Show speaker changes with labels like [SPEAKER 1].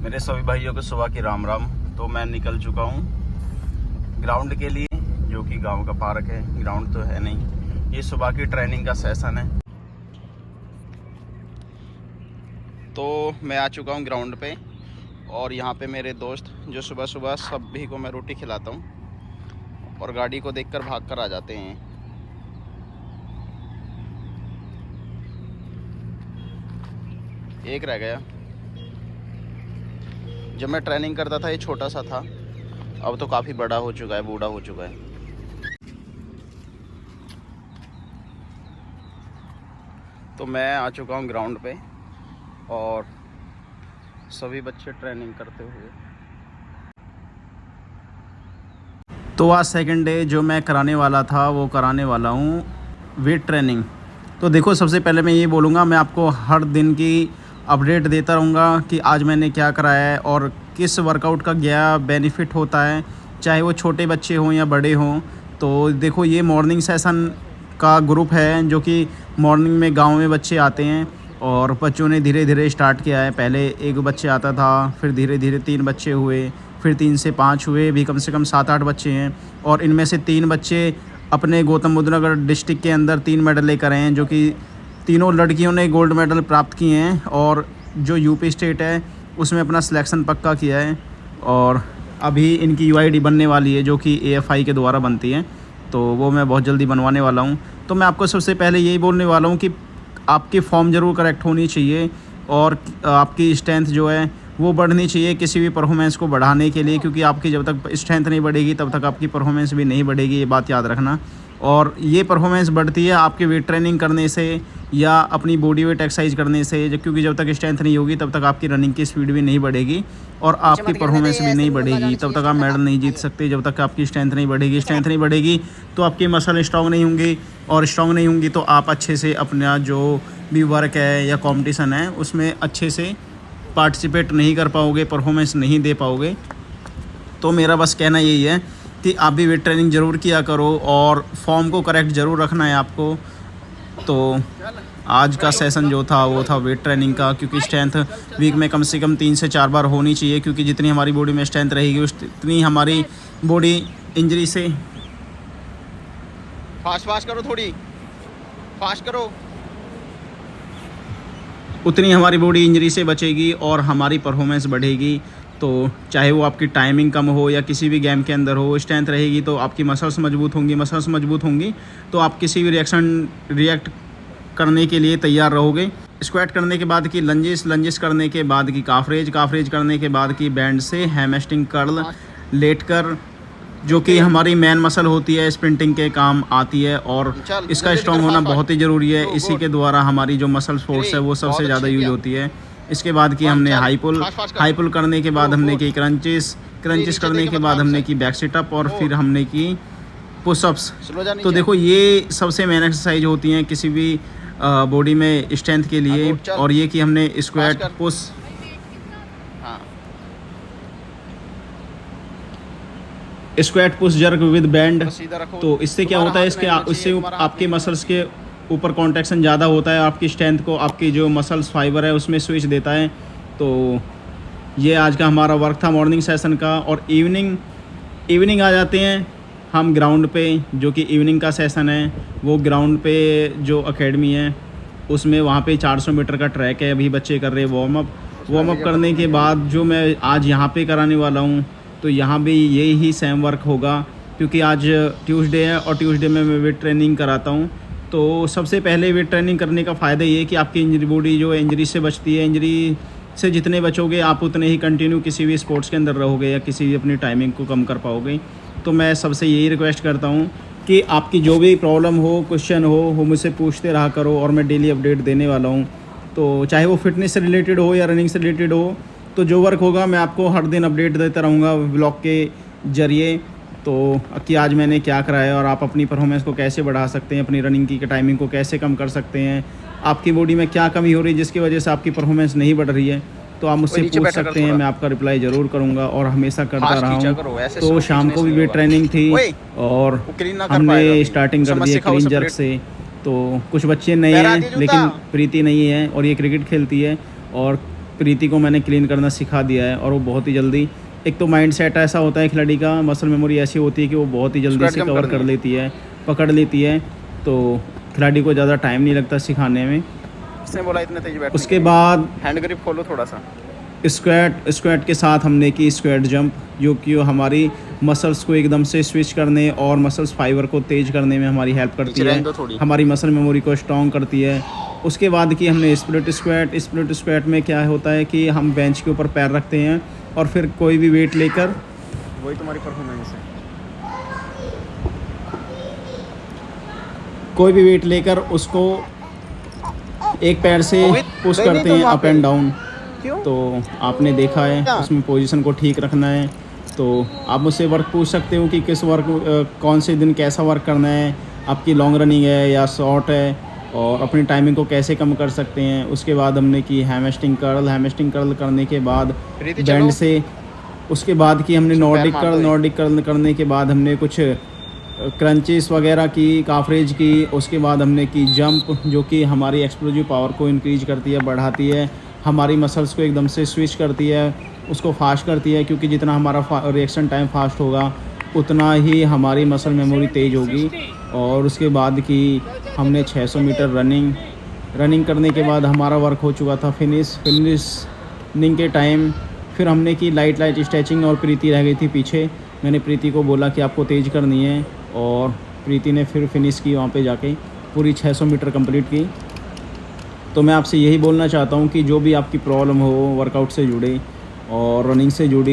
[SPEAKER 1] मेरे सभी भाइयों को सुबह की राम राम। तो मैं निकल चुका हूँ ग्राउंड के लिए, जो कि गांव का पार्क है। ग्राउंड तो है नहीं, ये सुबह की ट्रेनिंग का सेशन है। तो मैं आ चुका हूँ ग्राउंड पे, और यहाँ पे मेरे दोस्त जो सुबह सुबह सभी को मैं रोटी खिलाता हूँ और गाड़ी को देखकर भाग कर आ जाते हैं। एक रह गया। जब मैं ट्रेनिंग करता था ये छोटा सा था, अब तो काफ़ी बड़ा हो चुका है, बूढ़ा हो चुका है। तो मैं आ चुका हूँ ग्राउंड पे और सभी बच्चे ट्रेनिंग करते हुए। तो आज सेकंड डे जो मैं कराने वाला था वो कराने वाला हूँ वेट ट्रेनिंग। तो देखो, सबसे पहले मैं ये बोलूँगा, मैं आपको हर दिन की अपडेट देता रहूँगा कि आज मैंने क्या कराया है और किस वर्कआउट का क्या बेनिफिट होता है, चाहे वो छोटे बच्चे हों या बड़े हों। तो देखो, ये मॉर्निंग सेशन का ग्रुप है जो कि मॉर्निंग में गांव में बच्चे आते हैं और बच्चों ने धीरे धीरे स्टार्ट किया है। पहले एक बच्चे आता था, फिर धीरे धीरे 3 बच्चे हुए, फिर 3 से 5 हुए, भी कम से कम 7-8 बच्चे हैं। और इनमें से 3 बच्चे अपने गौतम बुद्ध नगर डिस्ट्रिक्ट के अंदर 3 मेडल लेकर आए हैं, जो कि तीनों लड़कियों ने गोल्ड मेडल प्राप्त किए हैं। और जो यूपी स्टेट है उसमें अपना सिलेक्शन पक्का किया है। और अभी इनकी यूआईडी बनने वाली है, जो कि एएफआई के द्वारा बनती है, तो वो मैं बहुत जल्दी बनवाने वाला हूँ। तो मैं आपको सबसे पहले यही बोलने वाला हूँ कि आपकी फॉर्म ज़रूर करेक्ट होनी चाहिए और आपकी स्ट्रेंथ जो है वो बढ़नी चाहिए किसी भी परफॉर्मेंस को बढ़ाने के लिए, क्योंकि आपकी जब तक स्ट्रेंथ नहीं बढ़ेगी तब तक आपकी परफॉर्मेंस भी नहीं बढ़ेगी, ये बात याद रखना। और ये परफॉर्मेंस बढ़ती है आपके वेट ट्रेनिंग करने से या अपनी बॉडी वेट एक्सरसाइज करने से, क्योंकि जब तक स्ट्रेंथ नहीं होगी तब तक आपकी रनिंग की स्पीड भी नहीं बढ़ेगी और आपकी परफॉर्मेंस भी नहीं बढ़ेगी। तब तक आप मेडल नहीं जीत सकते जब तक आपकी स्ट्रेंथ नहीं बढ़ेगी। स्ट्रेंथ नहीं बढ़ेगी तो आपकी मसल स्ट्रॉन्ग नहीं होंगी, और स्ट्रॉन्ग नहीं होंगी तो आप अच्छे से अपना जो भी वर्क है या कंपटीशन है उसमें अच्छे से पार्टिसिपेट नहीं कर पाओगे, परफॉर्मेंस नहीं दे पाओगे। तो मेरा बस कहना यही है कि आप भी वेट ट्रेनिंग ज़रूर किया करो और फॉर्म को करेक्ट ज़रूर रखना है आपको। तो आज का सेशन जो था वो था वेट ट्रेनिंग का, क्योंकि स्ट्रेंथ वीक में कम से कम 3 से 4 बार होनी चाहिए, क्योंकि जितनी हमारी बॉडी में स्ट्रेंथ रहेगी उतनी हमारी बॉडी इंजरी से फास्ट करो, थोड़ी फास्ट करो, उतनी हमारी बॉडी इंजरी से बचेगी और हमारी परफॉर्मेंस बढ़ेगी। तो चाहे वो आपकी टाइमिंग कम हो या किसी भी गेम के अंदर हो, स्ट्रेंथ रहेगी तो आपकी मसल्स मजबूत होंगी। मसल्स मजबूत होंगी तो आप किसी भी रिएक्ट करने के लिए तैयार रहोगे। स्क्वाट करने के बाद की लंजेस करने के बाद की काफरेज करने के बाद की बैंड से हैमस्ट्रिंग कर्ल, लेटकर, जो कि हमारी मेन मसल होती है, स्प्रिंटिंग के काम आती है और इसका स्ट्रॉन्ग होना बहुत ही ज़रूरी है। इसी के द्वारा हमारी जो मसल फोर्स है वो सबसे ज़्यादा यूज होती है। इसके बाद की हमने हाई पुल करने के बाद हमने की क्रंचेस करने के बाद हमने की बैक सिटअप और फिर हमने की पुशअप्स। तो देखो, ये सबसे मेन एक्सरसाइज होती हैं किसी भी बॉडी में स्ट्रेंथ के लिए। और ये कि हमने squat push jerk with band. तो इससे क्या होता है, इससे आपके मसल्स के ऊपर कॉन्ट्रैक्शन ज़्यादा होता है, आपकी स्ट्रेंथ को आपकी जो मसल्स फाइबर है उसमें स्विच देता है। तो ये आज का हमारा वर्क था मॉर्निंग सेशन का। और इवनिंग आ जाते हैं हम ग्राउंड पे, जो कि इवनिंग का सेशन है वो ग्राउंड पे जो एकेडमी है उसमें, वहाँ पे 400 मीटर का ट्रैक है। अभी बच्चे कर रहे हैं वार्म अप करने के बाद जो मैं आज यहाँ पे कराने वाला हूँ, तो यहाँ भी यही सेम वर्क होगा, क्योंकि आज ट्यूसडे है और ट्यूसडे में मैं वेट ट्रेनिंग कराता हूँ। तो सबसे पहले वेट ट्रेनिंग करने का फ़ायदा ये है कि आपकी इंजरी बॉडी जो है इंजरी से बचती है। इंजरी से जितने बचोगे आप उतने ही कंटिन्यू किसी भी स्पोर्ट्स के अंदर रहोगे या किसी भी अपनी टाइमिंग को कम कर पाओगे। तो मैं सबसे यही रिक्वेस्ट करता हूँ कि आपकी जो भी प्रॉब्लम हो, क्वेश्चन हो, वो मुझसे पूछते रहा करो और मैं डेली अपडेट देने वाला हूँ। तो चाहे वो फिटनेस से रिलेटेड हो या रनिंग से रिलेटेड हो, तो जो वर्क होगा मैं आपको हर दिन अपडेट देता रहूँगा ब्लॉग के ज़रिए। तो कि आज मैंने क्या कराया और आप अपनी परफॉर्मेंस को कैसे बढ़ा सकते हैं, अपनी रनिंग की टाइमिंग को कैसे कम कर सकते हैं, आपकी बॉडी में क्या कमी हो रही है जिसकी वजह से आपकी परफॉर्मेंस नहीं बढ़ रही है, तो आप मुझसे पूछ सकते हैं। मैं आपका रिप्लाई ज़रूर करूँगा और हमेशा करता रहा हूँ। तो शाम को भी वेट ट्रेनिंग थी और हमने स्टार्टिंग कर दी क्लीन जर्क से। तो कुछ बच्चे नए हैं लेकिन प्रीति नहीं है और ये क्रिकेट खेलती है और प्रीति को मैंने क्लीन करना सिखा दिया है और वो बहुत ही जल्दी, एक तो माइंड सेट ऐसा होता है खिलाड़ी का, मसल मेमोरी ऐसी होती है कि वो बहुत ही जल्दी से कवर कर लेती है, पकड़ लेती है, तो खिलाड़ी को ज़्यादा टाइम नहीं लगता सिखाने में।
[SPEAKER 2] उसने बोला इतने तेज बैठ।
[SPEAKER 1] उसके बाद
[SPEAKER 2] हैंड ग्रिप खोलो थोड़ा सा।
[SPEAKER 1] स्क्वाट के साथ हमने की स्क्वाट जंप, जो कि हमारी मसल्स को एकदम से स्विच करने और मसल्स फाइबर को तेज करने में हमारी हेल्प करती है, हमारी मसल मेमोरी को स्ट्रॉन्ग करती है। उसके बाद की हमने स्प्लिट स्क्वाट में क्या होता है कि हम बेंच के ऊपर पैर रखते हैं और फिर कोई भी वेट लेकर,
[SPEAKER 2] वही तुम्हारी परफॉर्मेंस है,
[SPEAKER 1] कोई भी वेट लेकर उसको एक पैर से पुश करते हैं अप एंड डाउन। तो आपने देखा है, उसमें पोजीशन को ठीक रखना है। तो आप मुझसे वर्क पूछ सकते हो कि किस वर्क कौन से दिन कैसा वर्क करना है, आपकी लॉन्ग रनिंग है या शॉर्ट है, और अपनी टाइमिंग को कैसे कम कर सकते हैं। उसके बाद हमने की हैमस्ट्रिंग कर्ल करने के बाद बैंड से, उसके बाद की हमने नॉर्डिक कर्ल करने के बाद हमने कुछ क्रंचेस वगैरह की, काफरेज की। उसके बाद हमने की जंप, जो कि हमारी एक्सप्लोजिव पावर को इंक्रीज करती है, बढ़ाती है, हमारी मसल्स को एकदम से स्विच करती है, उसको फास्ट करती है, क्योंकि जितना हमारा रिएक्शन टाइम फास्ट होगा उतना ही हमारी मसल मेमोरी तेज़ होगी। और उसके बाद की हमने 600 मीटर रनिंग करने के बाद हमारा वर्क हो चुका था फिनिशिंग के टाइम। फिर हमने की लाइट स्ट्रेचिंग और प्रीति रह गई थी पीछे। मैंने प्रीति को बोला कि आपको तेज़ करनी है और प्रीति ने फिर फिनिश की वहाँ पे जाके, पूरी 600 मीटर कंप्लीट की। तो मैं आपसे यही बोलना चाहता हूँ कि जो भी आपकी प्रॉब्लम हो वर्कआउट से जुड़े और रनिंग से जुड़ी,